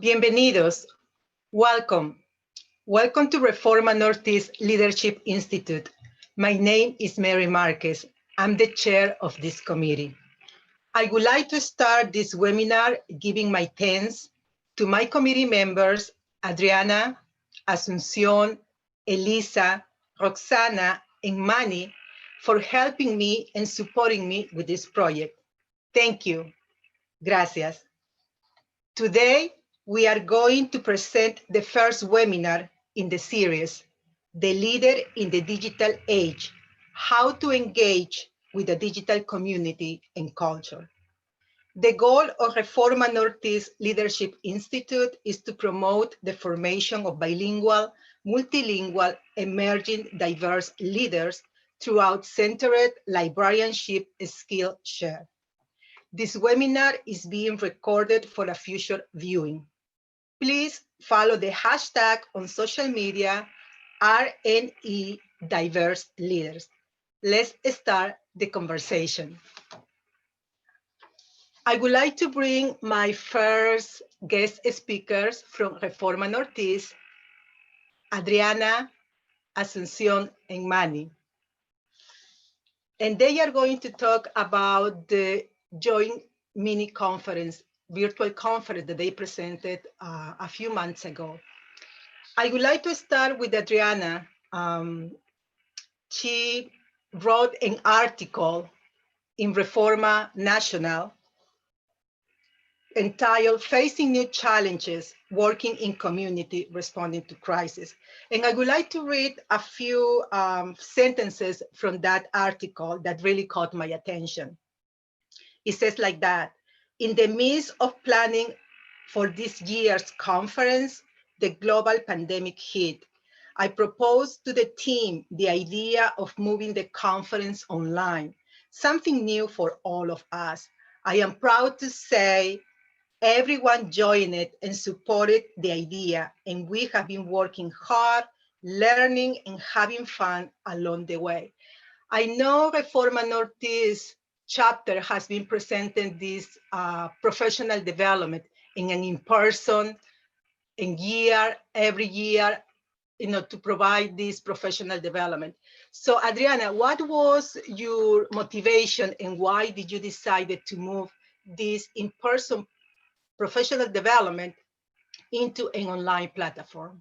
Bienvenidos. Welcome. Welcome to Reforma Northeast Leadership Institute. My name is Mary Marquez. I'm the chair of this committee. I would like to start this webinar giving my thanks to my committee members, Adriana, Asuncion, Elisa, Roxana, and Manny, for helping me and supporting me with this project. Thank you. Gracias. Today, we are going to present the first webinar in the series, The Leader in the Digital Age, How to Engage with the Digital Community and Culture. The goal of Reforma Northeast Leadership Institute is to promote the formation of bilingual, multilingual, emerging, diverse leaders throughout centered librarianship skill share. This webinar is being recorded for a future viewing. Please follow the hashtag on social media, RNE Diverse Leaders. Let's start the conversation. I would like to bring my first guest speakers from Reforma Northeast, Adriana, Asuncion, and Manny. And they are going to talk about the joint mini conference, virtual conference that they presented a few months ago. I would like to start with Adriana. She wrote an article in Reforma Nacional entitled Facing New Challenges, Working in Community, Responding to Crisis. And I would like to read a few sentences from that article that really caught my attention. It says like that: in the midst of planning for this year's conference, the global pandemic hit. I proposed to the team the idea of moving the conference online, something new for all of us. I am proud to say everyone joined it and supported the idea, and we have been working hard, learning, and having fun along the way. I know Reforma Northeast chapter has been presenting this professional development in an in-person, every year, to provide this professional development. So Adriana, what was your motivation and why did you decide to move this in-person professional development into an online platform?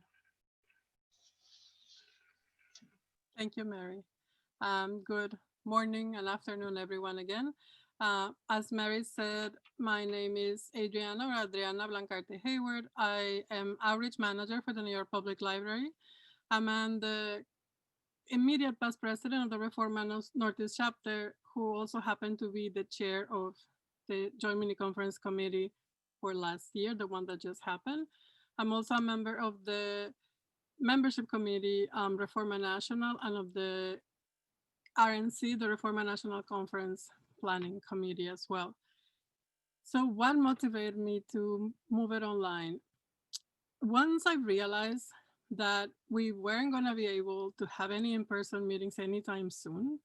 Thank you, Mary. Good morning and afternoon, everyone, again. As Mary said, my name is Adriana or Adriana Blancarte Hayward. I am outreach manager for the New York Public Library. I'm the immediate past president of the Reforma Northeast chapter, who also happened to be the chair of the Joint Mini Conference Committee for last year, the one that just happened. I'm also a member of the membership committee, Reforma National, and of the RNC, the Reforma National Conference Planning Committee as well. So what motivated me to move it online? Once I realized that we weren't going to be able to have any in-person meetings anytime soon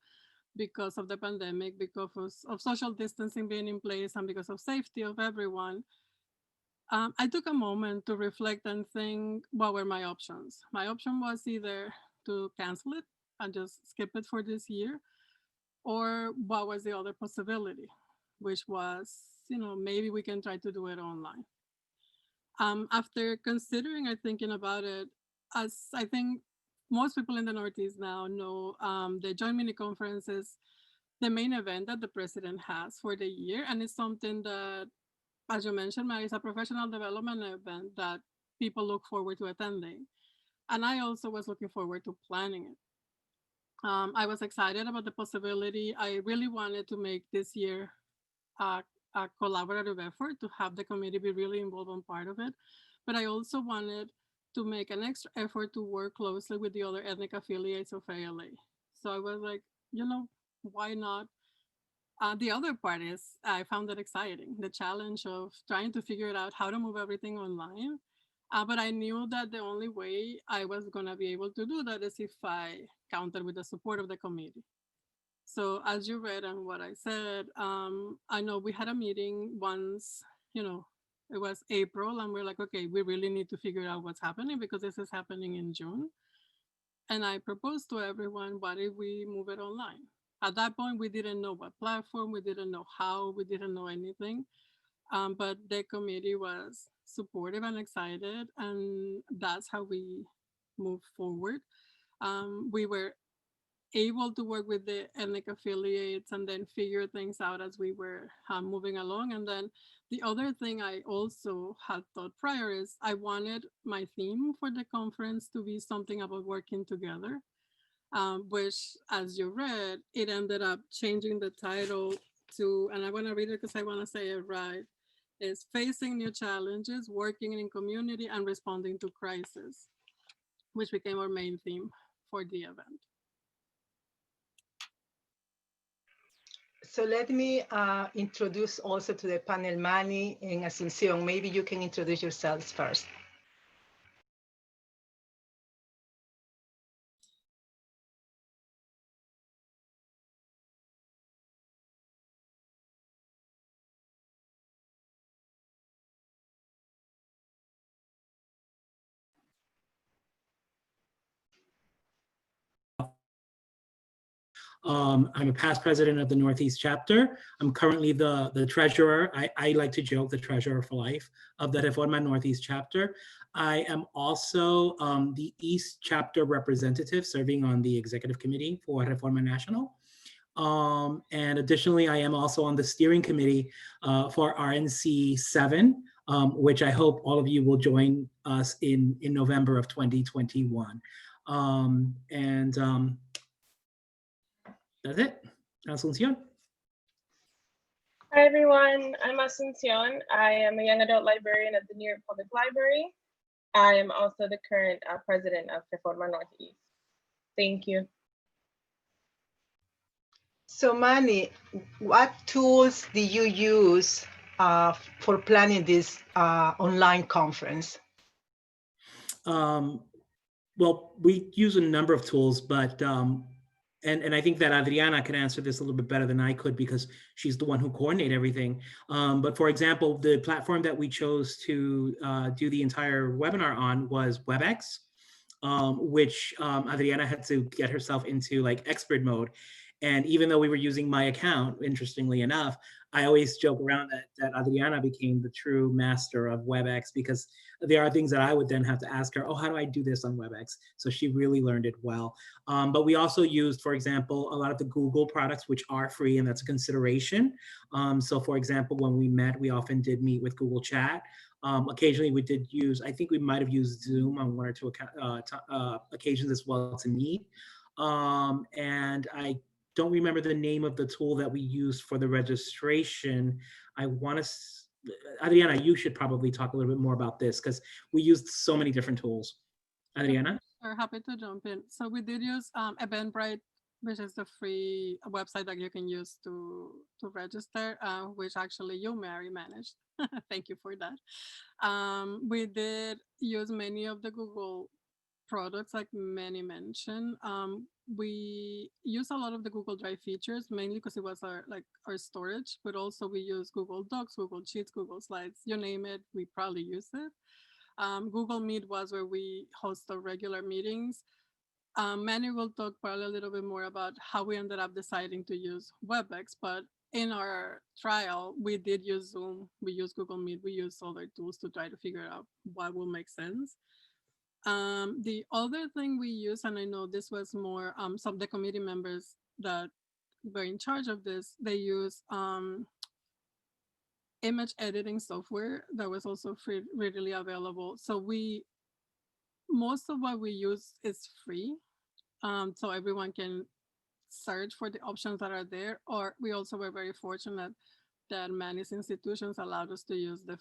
because of the pandemic, because of social distancing being in place, and because of safety of everyone, I took a moment to reflect and think, what were my options? My option was either to cancel it and just skip it for this year, or what was the other possibility, which was, maybe we can try to do it online. After considering and thinking about it, as I think most people in the Northeast now know, the Joint Mini Conference is the main event that the president has for the year. And it's something that, as you mentioned, Mary, is a professional development event that people look forward to attending. And I also was looking forward to planning it. I was excited about the possibility. I really wanted to make this year a collaborative effort to have the committee be really involved on part of it. But I also wanted to make an extra effort to work closely with the other ethnic affiliates of ALA. So I was like, why not? The other part is I found it exciting, the challenge of trying to figure out how to move everything online. But I knew that the only way I was going to be able to do that is if I counted with the support of the committee. So as you read and what I said, I know we had a meeting once, It was April, and we're like, okay, we really need to figure out what's happening because this is happening in June. And I proposed to everyone, what if we move it online? At that point, we didn't know what platform, we didn't know how, we didn't know anything. But the committee was supportive and excited, and that's how we moved forward. We were able to work with the ethnic affiliates and then figure things out as we were moving along. And then the other thing I also had thought prior is I wanted my theme for the conference to be something about working together, which, as you read, it ended up changing the title to, and I want to read it because I want to say it right, is Facing New Challenges, Working in Community, and Responding to Crisis, which became our main theme for the event. So let me introduce also to the panel Manny and Asuncion. Maybe you can introduce yourselves first. I'm a past president of the Northeast chapter. I'm currently the treasurer. I like to joke, the treasurer for life of the Reforma Northeast chapter. I am also the East chapter representative serving on the executive committee for Reforma National. And additionally, I am also on the steering committee for RNC 7, which I hope all of you will join us in November of 2021. That's it. Asuncion. Hi everyone, I'm Asuncion. I am a young adult librarian at the New York Public Library. I am also the current president of Reforma Northeast. Thank you. So Manny, what tools do you use for planning this online conference? Well, we use a number of tools, but and I think that Adriana can answer this a little bit better than I could because she's the one who coordinated everything. But for example, the platform that we chose to do the entire webinar on was WebEx, which Adriana had to get herself into like expert mode. And even though we were using my account, interestingly enough, I always joke around that Adriana became the true master of WebEx because there are things that I would then have to ask her, oh, how do I do this on WebEx? So she really learned it well. But we also used, for example, a lot of the Google products, which are free, and that's a consideration. So for example, when we met, we often did meet with Google Chat. Occasionally we did use, I think we might have used Zoom on one or two occasions as well to meet. And I don't remember the name of the tool that we used for the registration. I want to, Adriana, you should probably talk a little bit more about this because we used so many different tools. Adriana? We're happy to jump in. So we did use Eventbrite, which is the free website that you can use to register, which actually you, Mary, managed. Thank you for that. We did use many of the Google products like Manny mentioned. We use a lot of the Google Drive features, mainly because it was our storage, but also we use Google Docs, Google Sheets, Google Slides, you name it, we probably use it. Google Meet was where we host our regular meetings. Manny will talk probably a little bit more about how we ended up deciding to use WebEx, but in our trial, we did use Zoom, we used Google Meet, we used other tools to try to figure out what will make sense. The other thing we use, and I know this was more some of the committee members that were in charge of this, they use image editing software that was also free, readily available. So most of what we use is free. So everyone can search for the options that are there, or we also were very fortunate that many institutions allowed us to use the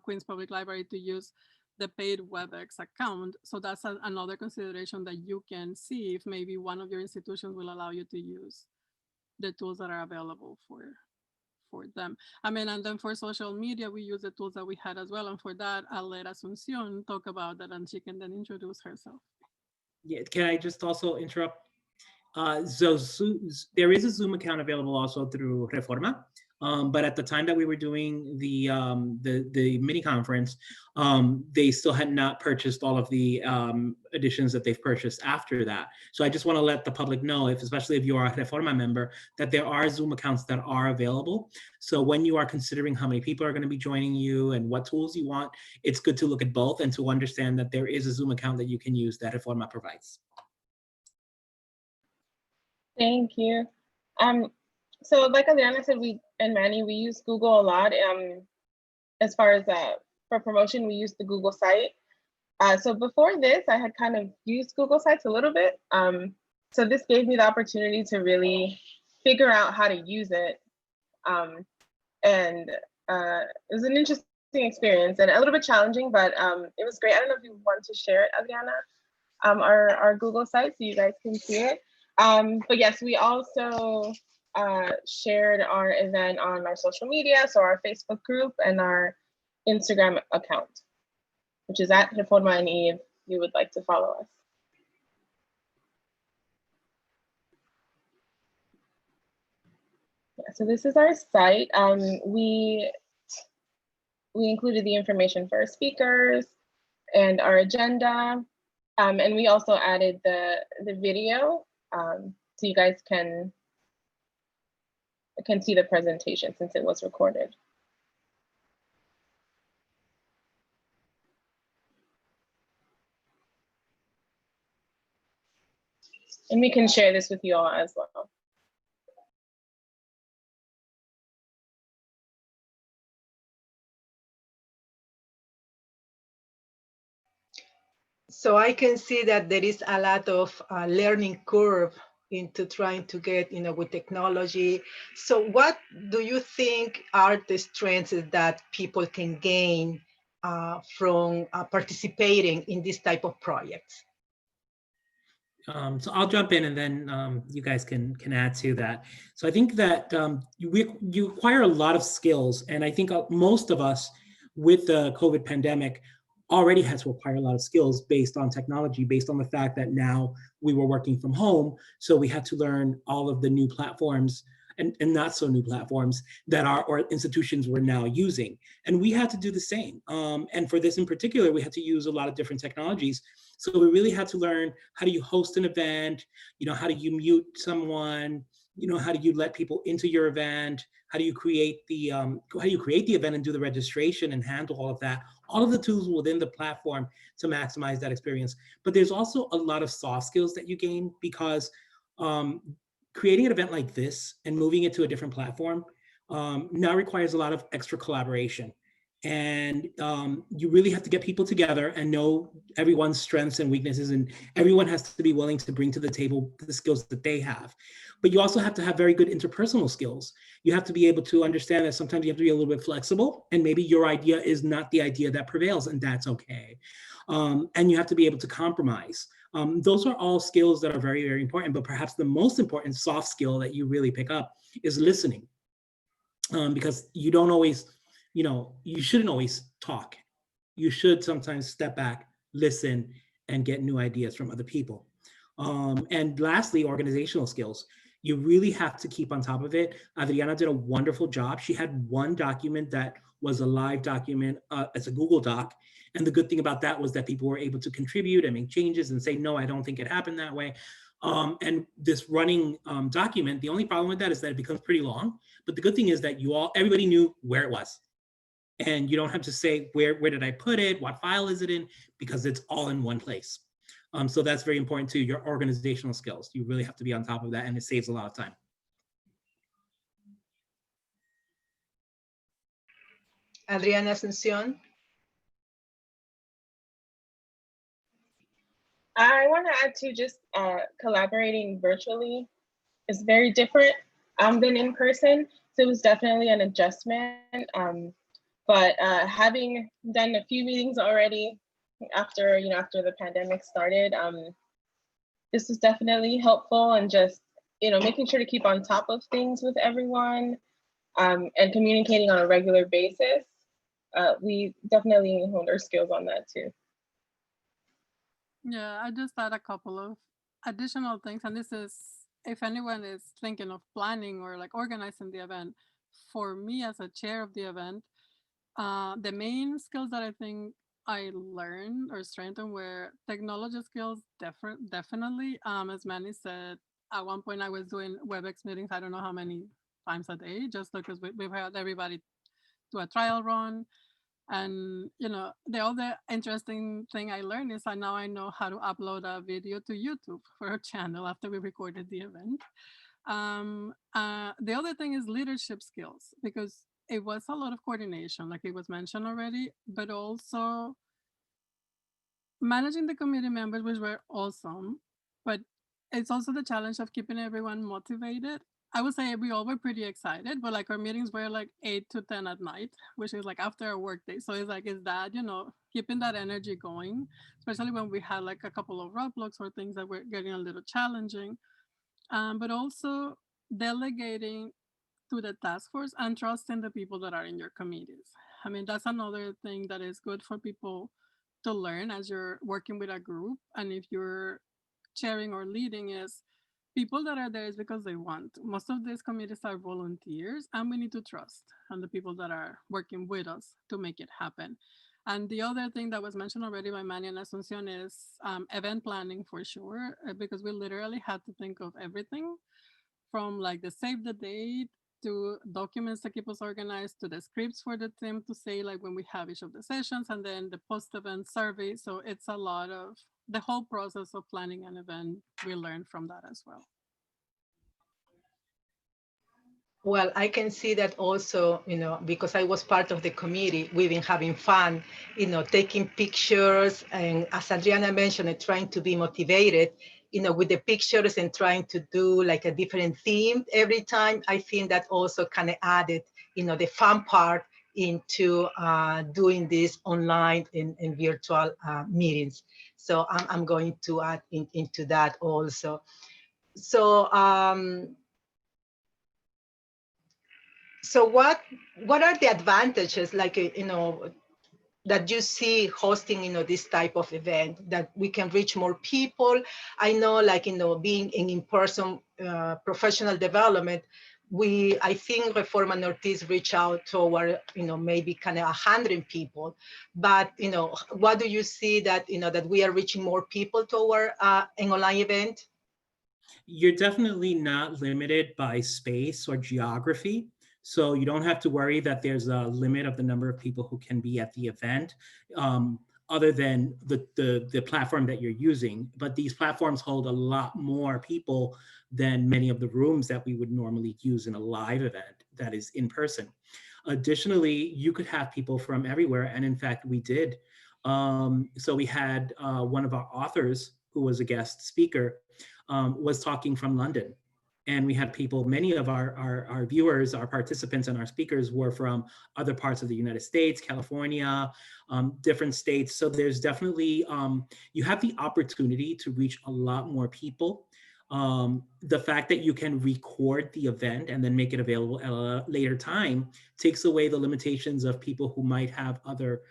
Queens Public Library to use the paid WebEx account. So that's another consideration that you can see if maybe one of your institutions will allow you to use the tools that are available for them. I mean, and then for social media, we use the tools that we had as well. And for that, I'll let Asuncion talk about that and she can then introduce herself. Yeah, can I just also interrupt? There is a Zoom account available also through Reforma. But at the time that we were doing the mini conference, they still had not purchased all of the editions that they've purchased after that. So I just want to let the public know, especially if you are a Reforma member, that there are Zoom accounts that are available. So when you are considering how many people are going to be joining you and what tools you want, it's good to look at both and to understand that there is a Zoom account that you can use that Reforma provides. Thank you. So like Adriana said, we and Manny, we use Google a lot. As far as for promotion, we use the Google site. So before this, I had kind of used Google Sites a little bit. So this gave me the opportunity to really figure out how to use it. And it was an interesting experience and a little bit challenging, but it was great. I don't know if you want to share it, Adriana, our Google site so you guys can see it. But yes, we also shared our event on our social media, so our Facebook group and our Instagram account, which is at Reforma RNE if you would like to follow us. Yeah, so this is our site. We included the information for our speakers and our agenda, and we also added the video so you guys can see the presentation since it was recorded. And we can share this with you all as well. So I can see that there is a lot of learning curve into trying to get, with technology. So what do you think are the strengths that people can gain from participating in this type of projects? So I'll jump in and then you guys can add to that. So I think that you acquire a lot of skills, and I think most of us with the COVID pandemic already had to acquire a lot of skills based on technology, based on the fact that now we were working from home. So we had to learn all of the new platforms and not so new platforms that our institutions were now using. And we had to do the same. And for this in particular, we had to use a lot of different technologies. So we really had to learn, how do you host an event? How do you mute someone? How do you let people into your event? How do you create the event and do the registration and handle all of that? All of the tools within the platform to maximize that experience. But there's also a lot of soft skills that you gain because creating an event like this and moving it to a different platform now requires a lot of extra collaboration. And you really have to get people together and know everyone's strengths and weaknesses, and everyone has to be willing to bring to the table the skills that they have. But you also have to have very good interpersonal skills. You have to be able to understand that sometimes you have to be a little bit flexible, and maybe your idea is not the idea that prevails, and that's okay. And you have to be able to compromise. Those are all skills that are very, very important, but perhaps the most important soft skill that you really pick up is listening. Because you don't always, you shouldn't always talk. You should sometimes step back, listen, and get new ideas from other people. And lastly, organizational skills. You really have to keep on top of it. Adriana did a wonderful job. She had one document that was a live document as a Google Doc. And the good thing about that was that people were able to contribute and make changes and say, no, I don't think it happened that way. And this running document, the only problem with that is that it becomes pretty long. But the good thing is that everybody knew where it was. And you don't have to say, where did I put it? What file is it in? Because it's all in one place. So that's very important too, your organizational skills. You really have to be on top of that, and it saves a lot of time. Adriana Asuncion. I want to add to just collaborating virtually is very different than in person. So it was definitely an adjustment. But having done a few meetings already after the pandemic started, this was definitely helpful, and just making sure to keep on top of things with everyone and communicating on a regular basis. We definitely honed our skills on that too. Yeah, I just add a couple of additional things, and this is if anyone is thinking of planning or like organizing the event, for me as a chair of the event, the main skills that I think I learned or strengthened were technology skills, definitely. As Manny said, at one point I was doing WebEx meetings, I don't know how many times a day, just because we've had everybody do a trial run. And the other interesting thing I learned is that now I know how to upload a video to YouTube for a channel after we recorded the event. The other thing is leadership skills, because it was a lot of coordination, like it was mentioned already, but also managing the committee members, which were awesome. But it's also the challenge of keeping everyone motivated. I would say we all were pretty excited, but like our meetings were like 8 to 10 at night, which is like after a work day. So it's like, is that, keeping that energy going, especially when we had like a couple of roadblocks or things that were getting a little challenging. But also delegating to the task force and trusting the people that are in your committees. I mean, that's another thing that is good for people to learn as you're working with a group. And if you're chairing or leading, is people that are there is because they want. Most of these committees are volunteers, and we need to trust on the people that are working with us to make it happen. And the other thing that was mentioned already by Manny and Asuncion is event planning for sure, because we literally had to think of everything from like the save the date to documents to keep us organized to the scripts for the team to say like when we have each of the sessions, and then the post-event survey. So it's a lot of the whole process of planning an event. We learned from that as well. Well, I can see that also, because I was part of the committee, we've been having fun, taking pictures, and as Adriana mentioned, trying to be motivated, with the pictures and trying to do like a different theme every time. I think that also kind of added, the fun part into doing this online and virtual meetings. So I'm going to add into that also. So, so what are the advantages, like, that you see hosting, this type of event, that we can reach more people? I know, like, being in-person professional development, I think Reforma Northeast reach out toward, maybe kind of 100 people. But, what do you see that, that we are reaching more people toward an online event? You're definitely not limited by space or geography. So you don't have to worry that there's a limit of the number of people who can be at the event, other than the platform that you're using. But these platforms hold a lot more people than many of the rooms that we would normally use in a live event that is in person. Additionally, you could have people from everywhere. And in fact, we did. So we had one of our authors who was a guest speaker was talking from London. And we had people, many of our viewers, our participants and our speakers were from other parts of the United States, California, different states. So there's definitely, you have the opportunity to reach a lot more people. The fact that you can record the event and then make it available at a later time takes away the limitations of people who might have other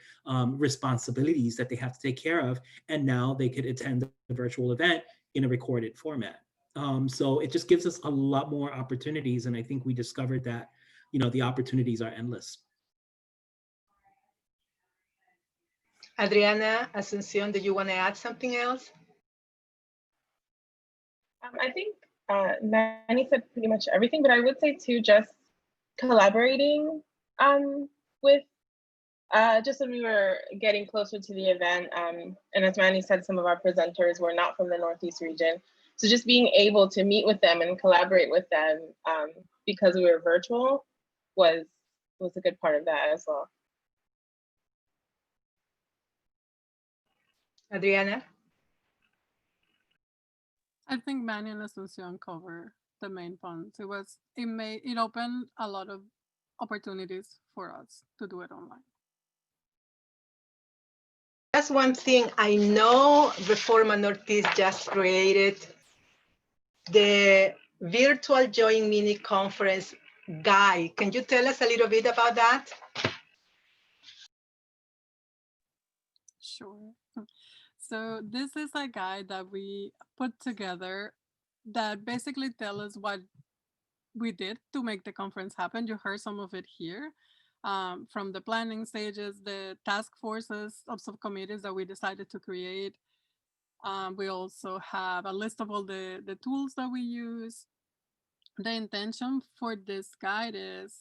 responsibilities that they have to take care of. And now they could attend the virtual event in a recorded format. So it just gives us a lot more opportunities. And I think we discovered that, the opportunities are endless. Adriana, Asuncion, do you want to add something else? I think Manny said pretty much everything, but I would say too, just collaborating with just when we were getting closer to the event, and as Manny said, some of our presenters were not from the Northeast region. So just being able to meet with them and collaborate with them because we were virtual was a good part of that as well. Adriana? I think Manny and Asuncion cover the main points. It opened a lot of opportunities for us to do it online. That's one thing I know Reforma Northeast just created, the virtual joint mini conference guide. Can you tell us a little bit about that? Sure. So this is a guide that we put together that basically tell us what we did to make the conference happen. You heard some of it here. From the planning stages, the task forces of subcommittees that we decided to create. We also have a list of all the tools that we use. The intention for this guide is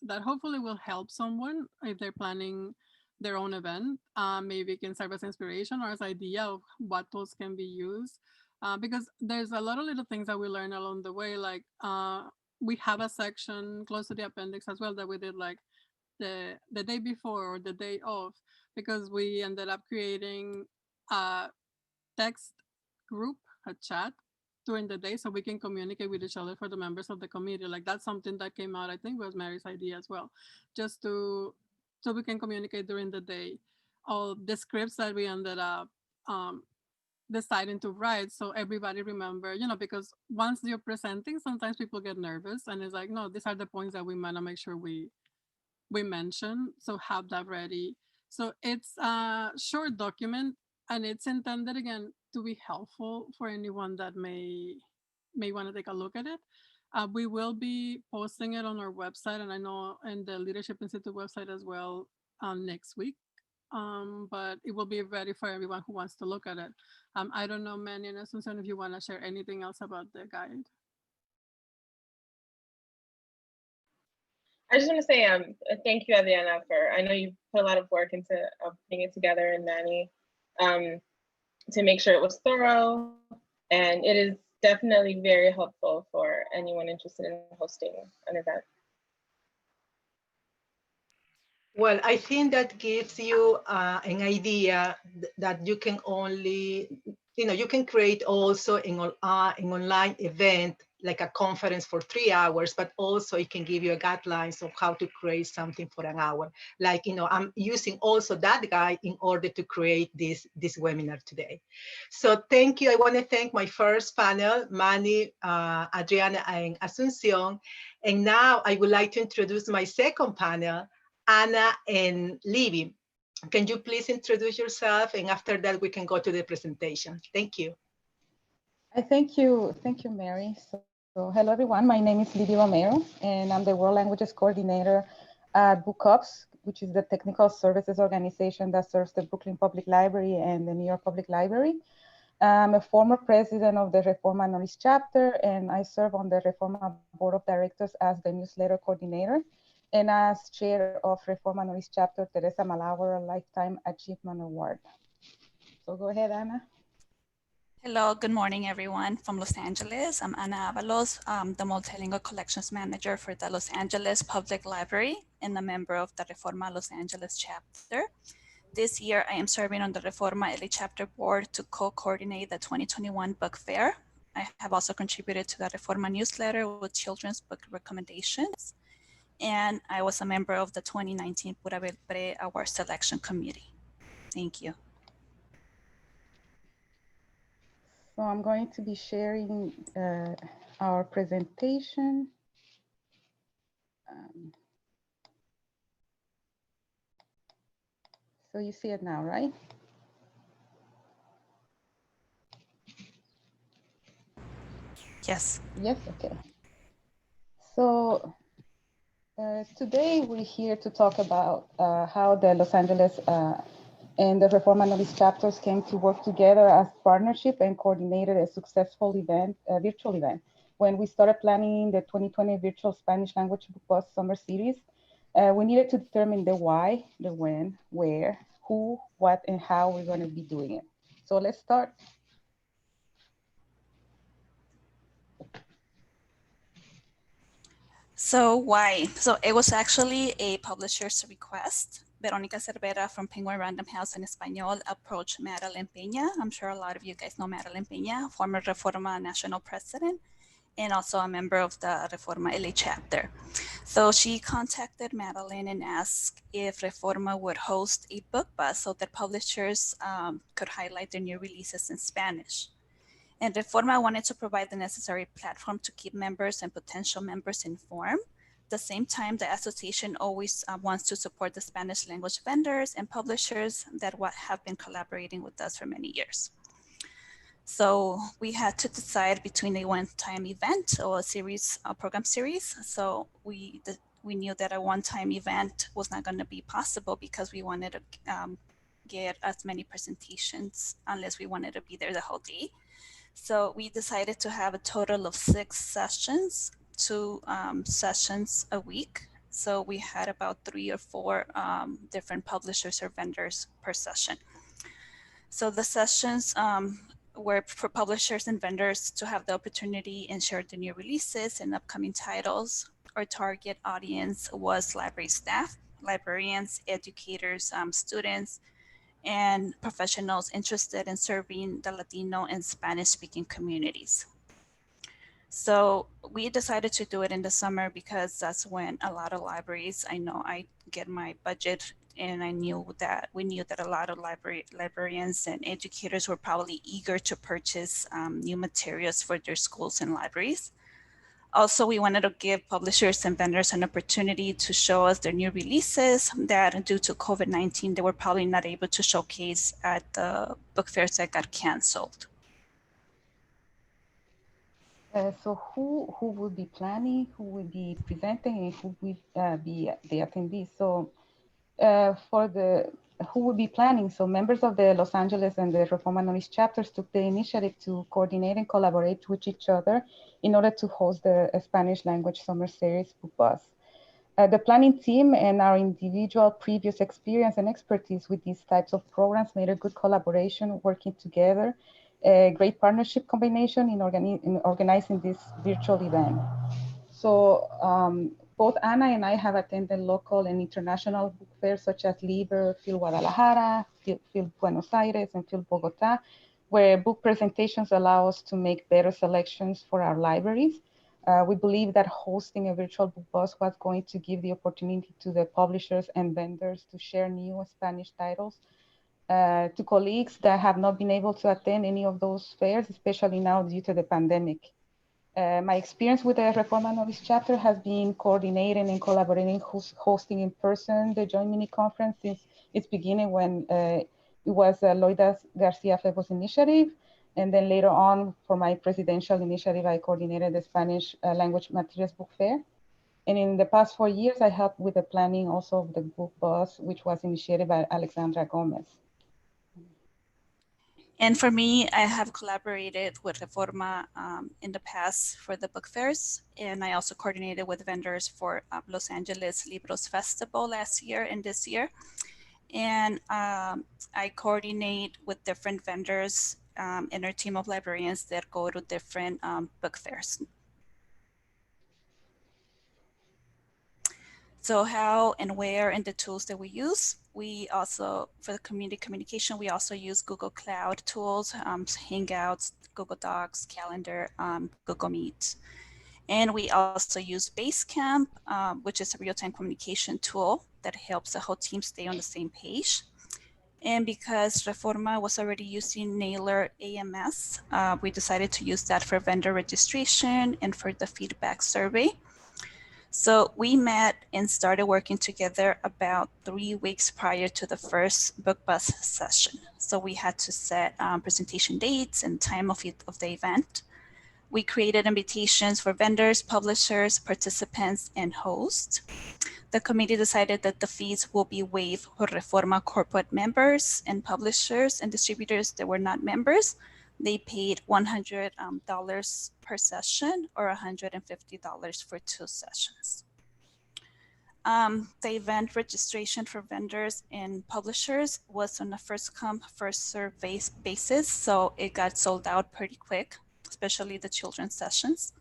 that hopefully will help someone if they're planning their own event. Maybe it can serve as inspiration or as idea of what tools can be used. Because there's a lot of little things that we learn along the way. Like we have a section close to the appendix as well that we did like the day before or the day of, because we ended up creating a text group, a chat during the day so we can communicate with each other for the members of the committee. Like that's something that came out, I think was Mary's idea as well, just to so we can communicate during the day. All the scripts that we ended up deciding to write so everybody remember, because once you're presenting, sometimes people get nervous and it's like, no, these are the points that we want to make sure we mention, so have that ready. So it's a short document and it's intended again to be helpful for anyone that may want to take a look at it. We will be posting it on our website, and I know in the Leadership Institute website as well next week. But it will be ready for everyone who wants to look at it. I don't know, Manny and Asuncion, if you want to share anything else about the guide. I just want to say thank you, Adriana, I know you put a lot of work into putting it together, and Manny, to make sure it was thorough, and it is definitely very helpful for anyone interested in hosting an event. Well, I think that gives you an idea that you can only, you can create also an online event like a conference for 3 hours, but also it can give you a guidelines of how to create something for an hour. Like, I'm using also that guide in order to create this webinar today. So thank you. I want to thank my first panel, Manny, Adriana, and Asuncion. And now I would like to introduce my second panel, Anna and Libby. Can you please introduce yourself? And after that, we can go to the presentation. Thank you. Thank you, Mary. So hello, everyone. My name is Libby Romero, and I'm the World Languages Coordinator at BookUps, which is the technical services organization that serves the Brooklyn Public Library and the New York Public Library. I'm a former president of the Reforma Norris chapter, and I serve on the Reforma Board of Directors as the newsletter coordinator and as chair of Reforma Norris chapter, Teresa Malawer Lifetime Achievement Award. So go ahead, Anna. Hello, good morning, everyone from Los Angeles. I'm Ana Avalos, the Multilingual Collections Manager for the Los Angeles Public Library and a member of the Reforma Los Angeles chapter. This year, I am serving on the Reforma LA chapter board to co-coordinate the 2021 book fair. I have also contributed to the Reforma newsletter with children's book recommendations. And I was a member of the 2019 Pura Belpre Award Selection Committee. Thank you. So I'm going to be sharing our presentation. So you see it now, right? Yes. Yes, okay. So today we're here to talk about how the Los Angeles and the Reforma Norris chapters came to work together as partnership and coordinated a successful event, a virtual event. When we started planning the 2020 virtual Spanish language book bus summer series, we needed to determine the why, the when, where, who, what, and how we're going to be doing it. So let's start. So why? So it was actually a publisher's request. Verónica Cervera from Penguin Random House in Español approached Madeline Peña. I'm sure a lot of you guys know Madeline Peña, former Reforma national president, and also a member of the Reforma LA chapter. So she contacted Madeline and asked if Reforma would host a book bus so that publishers could highlight their new releases in Spanish. And Reforma wanted to provide the necessary platform to keep members and potential members informed. At the same time, the association always wants to support the Spanish language vendors and publishers that have been collaborating with us for many years. So we had to decide between a one-time event or a series, a program series. So we knew that a one-time event was not going to be possible because we wanted to get as many presentations unless we wanted to be there the whole day. So we decided to have a total of 6 sessions, 2 sessions a week. So we had about 3 or 4 different publishers or vendors per session. So the sessions were for publishers and vendors to have the opportunity and share the new releases and upcoming titles. Our target audience was library staff, librarians, educators, students, and professionals interested in serving the Latino and Spanish-speaking communities. So we decided to do it in the summer because that's when a lot of libraries, I know I get my budget, and we knew that a lot of librarians and educators were probably eager to purchase new materials for their schools and libraries. Also, we wanted to give publishers and vendors an opportunity to show us their new releases that due to COVID-19, they were probably not able to showcase at the book fairs that got canceled. So who would be planning, who would be presenting, and who would be the attendees? So for the who would be planning, so members of the Los Angeles and the Reforma Knowledge chapters took the initiative to coordinate and collaborate with each other in order to host the Spanish language summer series Book Buzz. The planning team and our individual previous experience and expertise with these types of programs made a good collaboration, working together, a great partnership combination in organizing this virtual event. So both Ana and I have attended local and international book fairs such as Liber, Phil Guadalajara, Phil Buenos Aires, and Phil Bogota, where book presentations allow us to make better selections for our libraries. We believe that hosting a virtual book bus was going to give the opportunity to the publishers and vendors to share new Spanish titles to colleagues that have not been able to attend any of those fairs, especially now due to the pandemic. My experience with the Reforma Knowledge chapter has been coordinating and collaborating, hosting in person the joint mini conference since its beginning when it was Loida Garcia Febo's initiative. And then later on, for my presidential initiative, I coordinated the Spanish language materials book fair. And in the past 4 years, I helped with the planning also of the book bus, which was initiated by Alexandra Gomez. And for me, I have collaborated with Reforma in the past for the book fairs. And I also coordinated with vendors for Los Angeles Libros Festival last year and this year. And I coordinate with different vendors and our team of librarians that go to different book fairs. So how and where and the tools that we use. We also, for the community communication, we also use Google Cloud tools, Hangouts, Google Docs, Calendar, Google Meet. And we also use Basecamp, which is a real-time communication tool that helps the whole team stay on the same page. And because Reforma was already using Nailer AMS, we decided to use that for vendor registration and for the feedback survey. So we met and started working together about 3 weeks prior to the first book bus session. So we had to set presentation dates and time of the event. We created invitations for vendors, publishers, participants, and hosts. The committee decided that the fees will be waived for Reforma corporate members and publishers and distributors that were not members. They paid $100 per session or $150 for 2 sessions. The event registration for vendors and publishers was on a first come, first served basis. So it got sold out pretty quick, especially the children's sessions.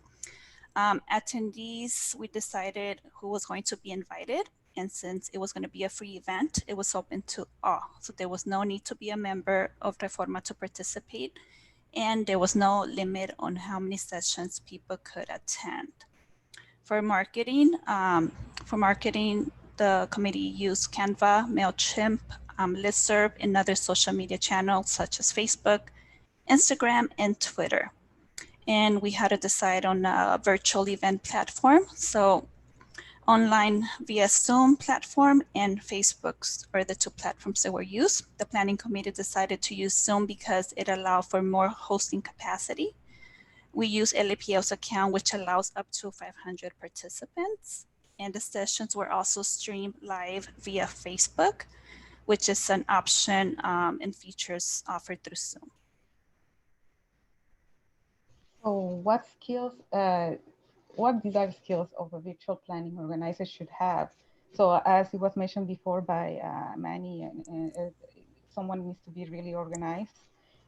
Attendees, we decided who was going to be invited. And since it was going to be a free event, it was open to all. So there was no need to be a member of Reforma to participate. And there was no limit on how many sessions people could attend. For marketing, the committee used Canva, MailChimp, Listserv, and other social media channels such as Facebook, Instagram, and Twitter. And we had to decide on a virtual event platform. So Online via Zoom platform and Facebook's are the two platforms that were used. The planning committee decided to use Zoom because it allowed for more hosting capacity. We use LAPL's account, which allows up to 500 participants. And the sessions were also streamed live via Facebook, which is an option and features offered through Zoom. So what desired skills of a virtual planning organizer should have? So as it was mentioned before by Manny, someone needs to be really organized,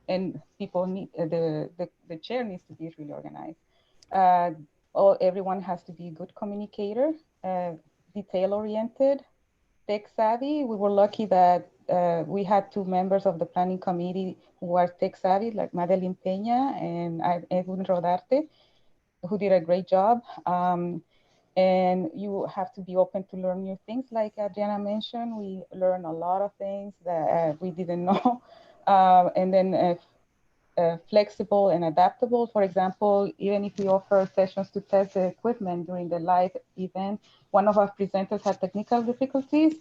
and people need the chair needs to be really organized. Everyone has to be a good communicator, detail oriented, tech savvy. We were lucky that we had two members of the planning committee who are tech savvy, like Madeline Peña and Edwin Rodarte, who did a great job. And you have to be open to learn new things. Like Adriana mentioned, we learned a lot of things that we didn't know. And then flexible and adaptable. For example, even if we offer sessions to test the equipment during the live event, one of our presenters had technical difficulties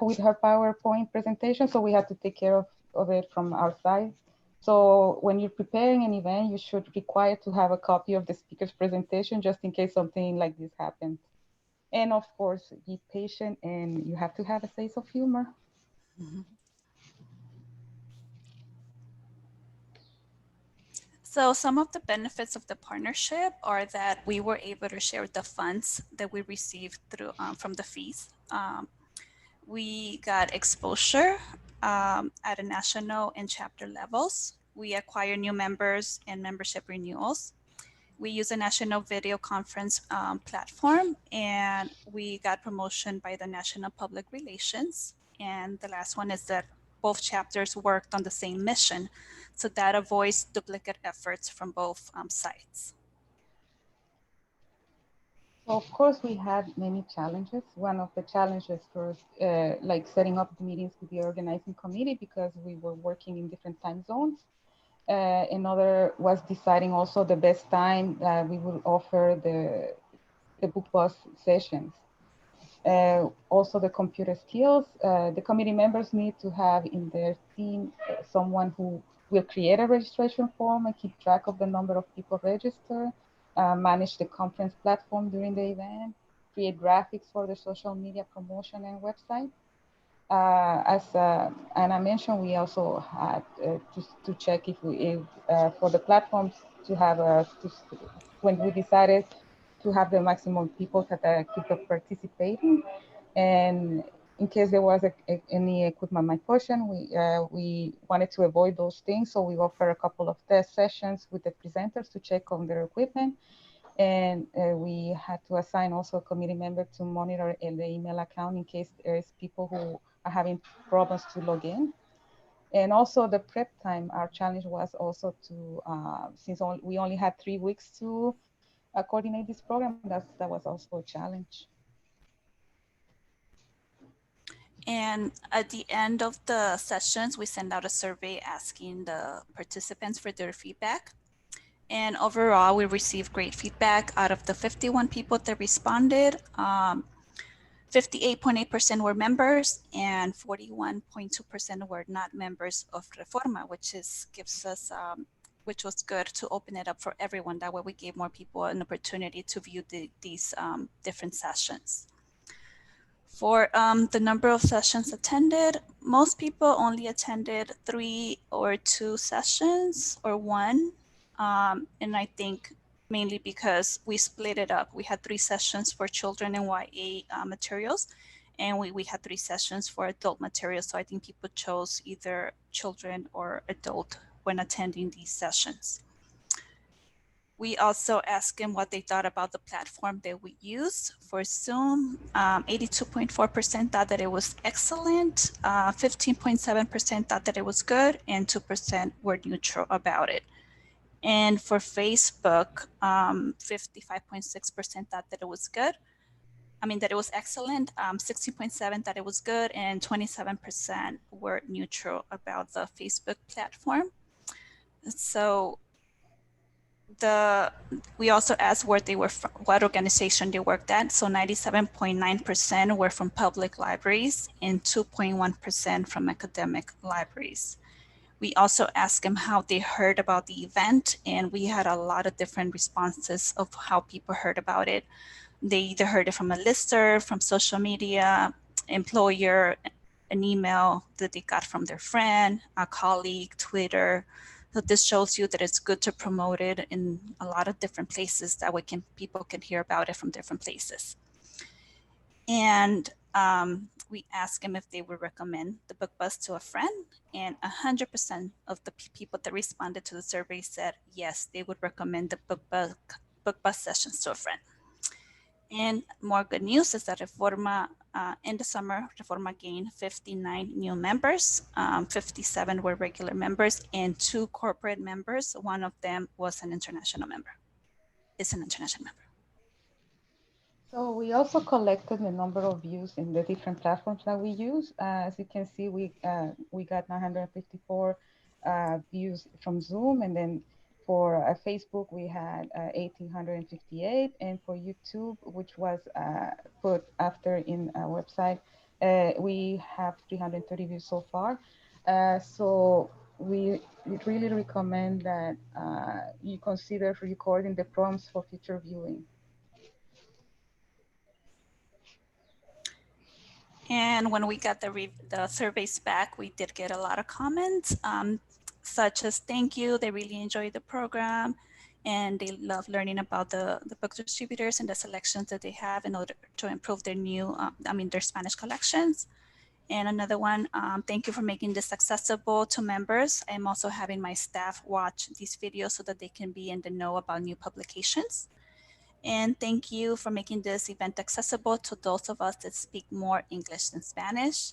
with her PowerPoint presentation, so we had to take care of it from our side. So when you're preparing an event, you should require to have a copy of the speaker's presentation just in case something like this happens. And of course, be patient, and you have to have a sense of humor. Mm-hmm. So some of the benefits of the partnership are that we were able to share the funds that we received through from the fees. We got exposure at a national and chapter levels. We acquire new members and membership renewals. We use a national video conference platform, and we got promotion by the National Public Relations. And the last one is that both chapters worked on the same mission. So that avoids duplicate efforts from both sites. So of course, we had many challenges. One of the challenges was like setting up the meetings with the organizing committee because we were working in different time zones. Another was deciding also the best time that we would offer the book bus sessions. Also the computer skills. The committee members need to have in their team someone who will create a registration form and keep track of the number of people registered, manage the conference platform during the event, create graphics for the social media promotion and website. As Anna mentioned, we also had to check if for the platforms to have when we decided to have the maximum people that could participate, and in case there was any equipment malfunction, we wanted to avoid those things, so we offer a couple of test sessions with the presenters to check on their equipment. And we had to assign also a committee member to monitor the email account in case there's people who are having problems to log in. And also the prep time, our challenge was also to, since we only had 3 weeks to coordinate this program, that was also a challenge. And at the end of the sessions, we send out a survey asking the participants for their feedback. And overall, we received great feedback. Out of the 51 people that responded, 58.8% were members and 41.2% were not members of Reforma, which gives us, which was good to open it up for everyone. That way we gave more people an opportunity to view these different sessions. For the number of sessions attended, most people only attended 3 or 2 sessions or 1. And I think mainly because we split it up. We had 3 sessions for children and YA materials, and we had 3 sessions for adult materials. So I think people chose either children or adult when attending these sessions. We also asked them what they thought about the platform that we use for Zoom. 82.4% thought that it was excellent, 15.7% thought that it was good, and 2% were neutral about it. And for Facebook, 55.6% thought that it was good. I mean, that it was excellent. 16.7% thought it was good, and 27% were neutral about the Facebook platform. So we also asked where they were from, what organization they worked at. So 97.9% were from public libraries and 2.1% from academic libraries. We also asked them how they heard about the event, and we had a lot of different responses of how people heard about it. They either heard it from a listserv, from social media, employer, an email that they got from their friend, a colleague, Twitter. So this shows you that it's good to promote it in a lot of different places. That way people can hear about it from different places. And we asked them if they would recommend the book bus to a friend, and 100% of the people that responded to the survey said yes, they would recommend the book bus sessions to a friend. And more good news is that Reforma, in the summer, Reforma gained 59 new members, 57 were regular members, and 2 corporate members. One of them was an international member, is an international member. So we also collected the number of views in the different platforms that we use. As you can see, we got 954 views from Zoom, and then for Facebook we had 1,858, and for YouTube, which was put after in our website, we have 330 views so far. So we really recommend that you consider recording the prompts for future viewing. And when we got the surveys back, we did get a lot of comments, such as thank you, they really enjoyed the program, and they love learning about the book distributors and the selections that they have in order to improve their their Spanish collections. And another one, thank you for making this accessible to members. I'm also having my staff watch these videos so that they can be in the know about new publications. And thank you for making this event accessible to those of us that speak more English than Spanish.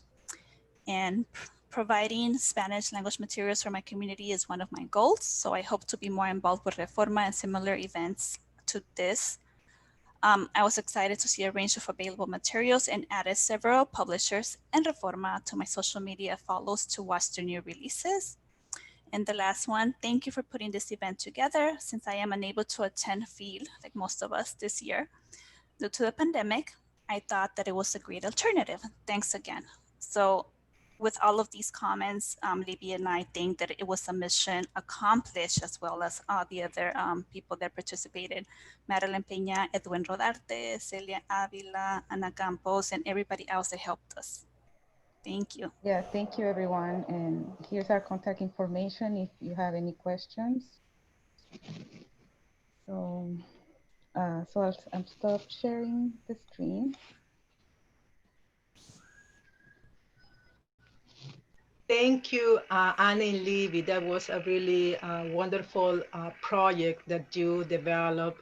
And providing Spanish language materials for my community is one of my goals. So I hope to be more involved with Reforma and similar events to this. I was excited to see a range of available materials and added several publishers and Reforma to my social media follows to watch their new releases. And the last one, thank you for putting this event together. Since I am unable to attend field like most of us this year due to the pandemic, I thought that it was a great alternative. Thanks again. So with all of these comments, Libby and I think that it was a mission accomplished, as well as the other people that participated, Madeline Peña, Edwin Rodarte, Celia Avila, Ana Campos, and everybody else that helped us. Thank you. Yeah, thank you, everyone. And here's our contact information if you have any questions. So, I'll stop sharing the screen. Thank you, Anna and Libby. That was a really wonderful project that you developed.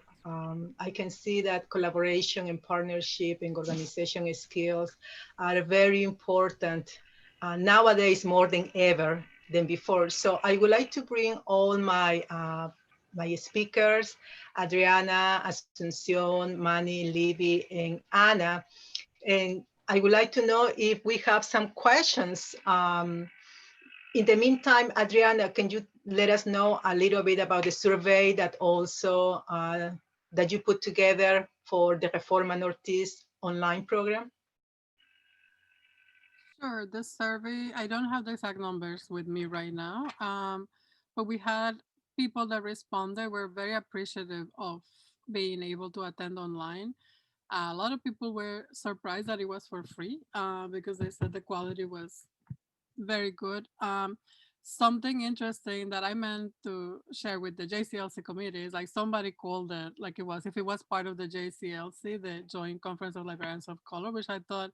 I can see that collaboration and partnership and organization skills are very important nowadays more than ever than before. So I would like to bring all my my speakers, Adriana, Asuncion, Manny, Libby, and Anna. And I would like to know if we have some questions. In the meantime, Adriana, can you let us know a little bit about the survey that also that you put together for the Reforma Northeast online program? Sure, this survey, I don't have the exact numbers with me right now, but we had people that responded were very appreciative of being able to attend online. A lot of people were surprised that it was for free because they said the quality was very good. Something interesting that I meant to share with the JCLC committee is like somebody called it like it was, if it was part of the JCLC, the Joint Conference of Librarians of Color, which I thought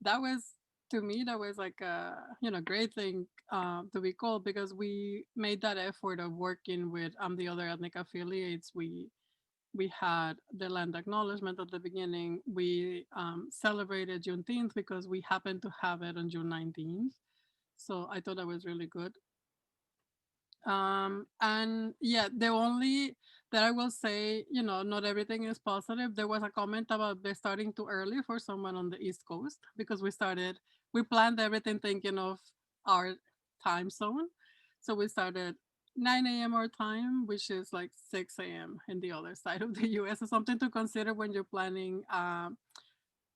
that was, to me, that was like a great thing to be called, because we made that effort of working with the other ethnic affiliates. We had the land acknowledgement at the beginning. We celebrated Juneteenth because we happened to have it on June 19th. So I thought that was really good. And yeah, the only that I will say, not everything is positive. There was a comment about they're starting too early for someone on the East Coast, because we planned everything thinking of our time zone. So we started, 9 a.m. our time, which is like 6 a.m. in the other side of the US. Is something to consider when you're planning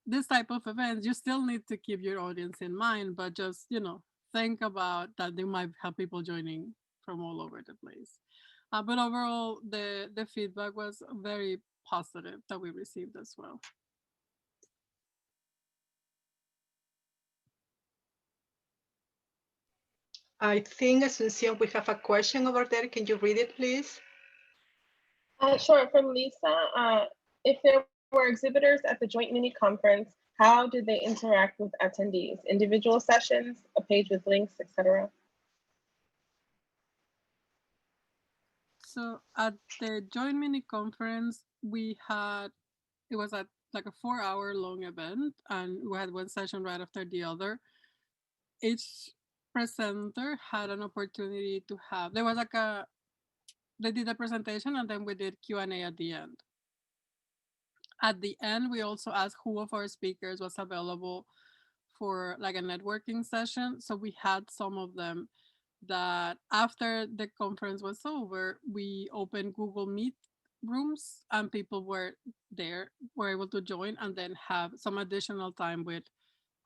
this type of events. You still need to keep your audience in mind, but just, think about that they might have people joining from all over the place. But overall, the feedback was very positive that we received as well. I think, Asuncion, we have a question over there. Can you read it, please? Sure, from Lisa. If there were exhibitors at the joint mini conference, how did they interact with attendees? Individual sessions, a page with links, etc. So at the joint mini conference, it was like a 4-hour long event, and we had one session right after the other. Each presenter had an opportunity to there was they did a presentation and then we did Q&A at the end. At the end, we also asked who of our speakers was available for like a networking session. So we had some of them that after the conference was over, we opened Google Meet rooms and people were able to join and then have some additional time with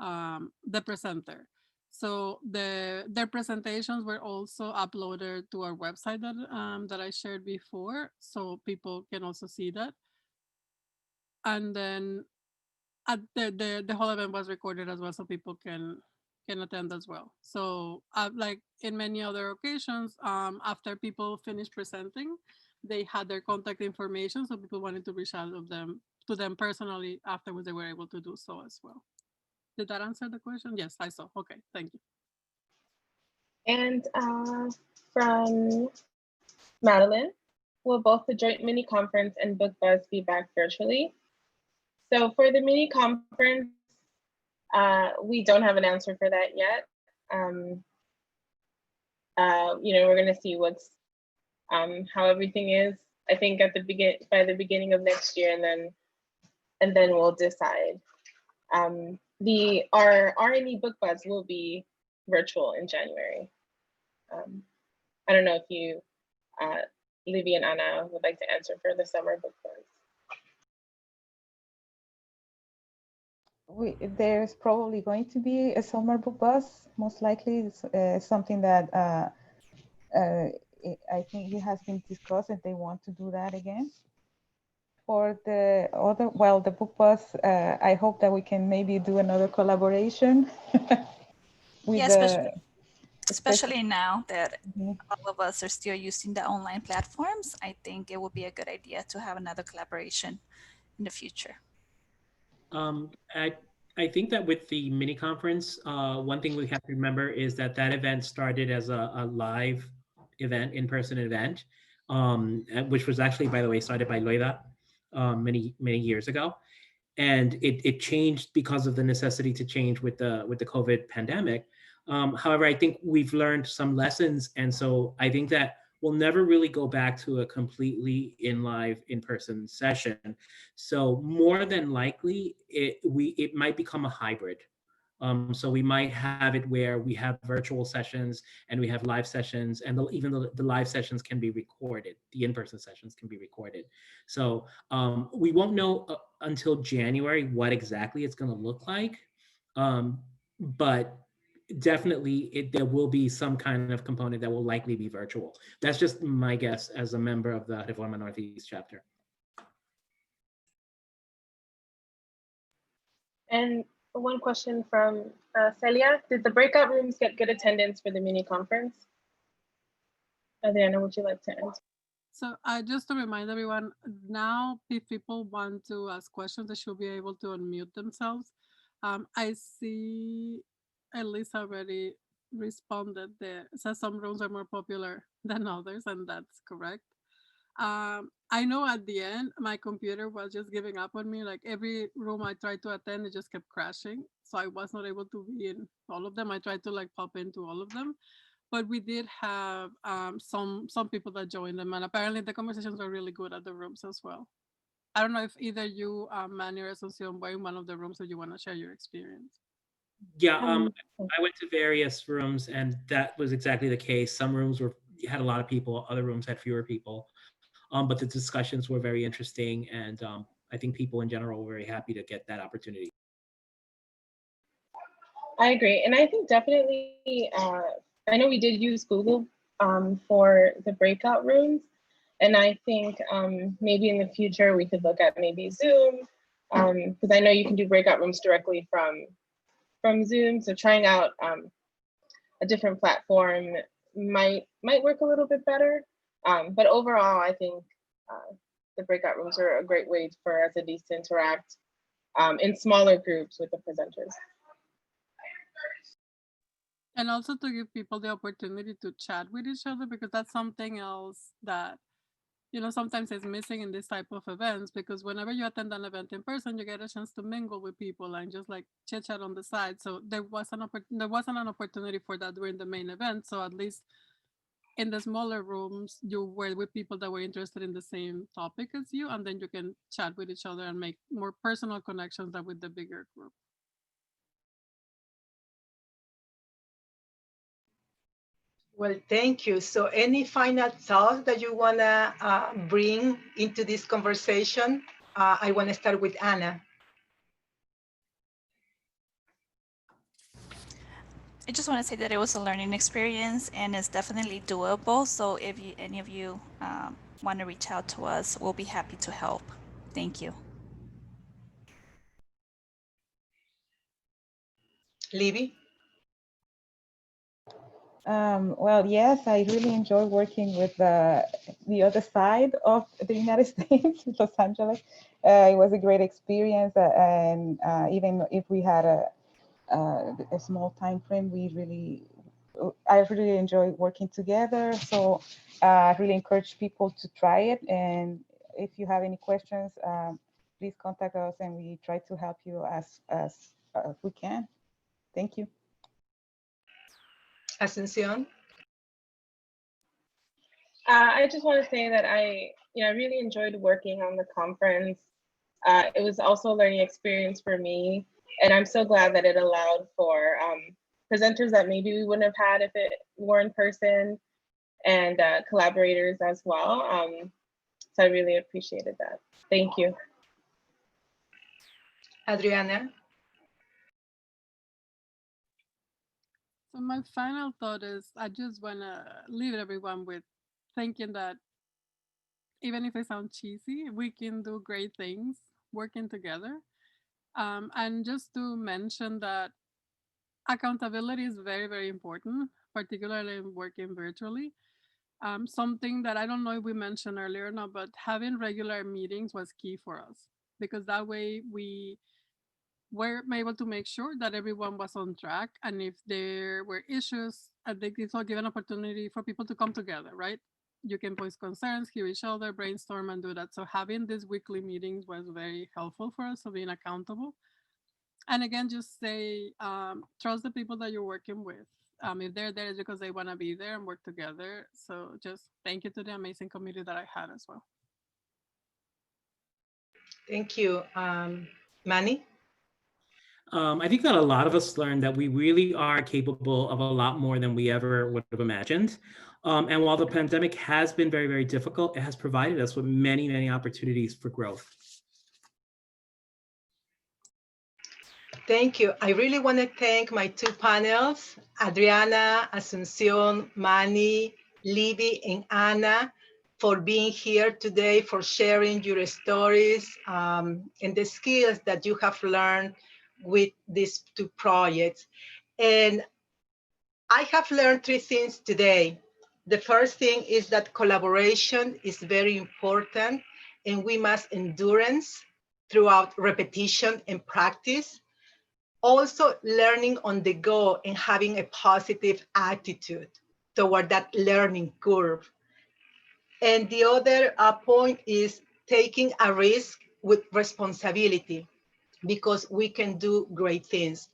the presenter. So their presentations were also uploaded to our website that I shared before, so people can also see that. And then at the whole event was recorded as well, so people can attend as well. So like in many other occasions, after people finished presenting, they had their contact information, so people wanted to reach out to them personally afterwards. They were able to do so as well. Did that answer the question? Yes, I saw. Okay, thank you. And from Madeline, will both the joint mini conference and book buzz be back virtually? So for the mini conference, we don't have an answer for that yet. We're going to see how everything is. I think by the beginning of next year, and then we'll decide. Our RNE book buzz will be virtual in January. I don't know if you, Livy and Anna, would like to answer for the summer book buzz. There's probably going to be a summer book buzz. Most likely, it's something that I think it has been discussed and they want to do that again. For the the book buzz, I hope that we can maybe do another collaboration with especially now that all of us are still using the online platforms. I think it would be a good idea to have another collaboration in the future. I think that with the mini conference, one thing we have to remember is that event started as a live event, in-person event, which was actually, by the way, started by Loida many years ago, and it changed because of the necessity to change with the COVID pandemic. However, I think we've learned some lessons, and so I think that we'll never really go back to a completely in-person session. So more than likely, it might become a hybrid. So we might have it where we have virtual sessions and we have live sessions, and even the live sessions can be recorded. The in-person sessions can be recorded. So we won't know until January what exactly it's going to look like, but definitely there will be some kind of component that will likely be virtual. That's just my guess as a member of the Reforma Northeast chapter. And one question from Celia: did the breakout rooms get good attendance for the mini conference? Adriana, would you like to answer? So just to remind everyone, now if people want to ask questions, they should be able to unmute themselves. I see Elisa already responded there. So some rooms are more popular than others, and that's correct. I know at the end, my computer was just giving up on me. Like every room I tried to attend, it just kept crashing. So I was not able to be in all of them. I tried to like pop into all of them, but we did have some people that joined them, and apparently the conversations were really good at the rooms as well. I don't know if either you, Manny or Asuncion, were in one of the rooms, or you want to share your experience. Yeah, I went to various rooms, and that was exactly the case. Some rooms were had a lot of people, other rooms had fewer people. But the discussions were very interesting, and I think people in general were very happy to get that opportunity. I agree. And I think definitely, I know we did use Google for the breakout rooms. And I think maybe in the future we could look at maybe Zoom, because I know you can do breakout rooms directly from Zoom. So trying out a different platform might work a little bit better. But overall, I think the breakout rooms are a great way for attendees to interact in smaller groups with the presenters. And also to give people the opportunity to chat with each other, because that's something else that, you know, sometimes is missing in this type of events, because whenever you attend an event in person, you get a chance to mingle with people and just like chit chat on the side. So there wasn't an opportunity for that during the main event. So at least in the smaller rooms, you were with people that were interested in the same topic as you, and then you can chat with each other and make more personal connections than with the bigger group. Well, thank you. So any final thoughts that you want to bring into this conversation? I want to start with Anna. I just want to say that it was a learning experience and it's definitely doable. So if any of you want to reach out to us, we'll be happy to help. Thank you. Libby? Well, yes, I really enjoy working with the other side of the United States, Los Angeles. It was a great experience, and even if we had a small time frame, I really enjoy working together. So I really encourage people to try it. And if you have any questions, please contact us, and we try to help you as we can. Thank you. Asuncion? I just want to say that I really enjoyed working on the conference. It was also a learning experience for me, and I'm so glad that it allowed for presenters that maybe we wouldn't have had if it were in person, and collaborators as well. So I really appreciated that. Thank you. Adriana? So my final thought is I just want to leave everyone with thinking that even if it sounds cheesy, we can do great things working together. And just to mention that accountability is very, very important, particularly in working virtually. Something that I don't know if we mentioned earlier or not, but having regular meetings was key for us, because that way we were able to make sure that everyone was on track. And if there were issues, I think it's all give an opportunity for people to come together, right? You can voice concerns, hear each other, brainstorm, and do that. So having these weekly meetings was very helpful for us, so being accountable. And again, just say, trust the people that you're working with. If they're there, it's because they want to be there and work together. So just thank you to the amazing community that I had as well. Thank you. Manny? I think that a lot of us learned that we really are capable of a lot more than we ever would have imagined. And while the pandemic has been very, very difficult, it has provided us with many, many opportunities for growth. Thank you. I really want to thank my two panels, Adriana, Asuncion, Manny, Libby, and Anna, for being here today, for sharing your stories and the skills that you have learned with these two projects. And I have learned three things today. The first thing is that collaboration is very important, and we must endurance throughout repetition and practice. Also learning on the go and having a positive attitude toward that learning curve. And the other point is taking a risk with responsibility, because we can do great things.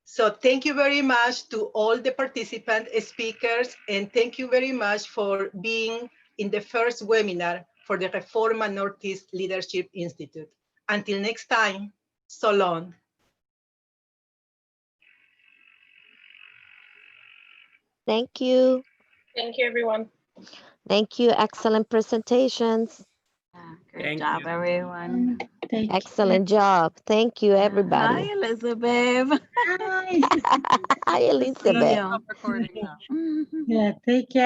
So thank you very much to all the participant speakers, and thank you very much for being in the first webinar for the Reforma Northeast Leadership Institute. Until next time, so long. Thank you. Thank you, everyone. Thank you. Excellent presentations. Great Thank job, you. everyone. Thank Excellent job. Thank you, Hi, everybody. Elizabeth. you. Hi. Hi, See Elizabeth. you. Stop recording now. Yeah, take care.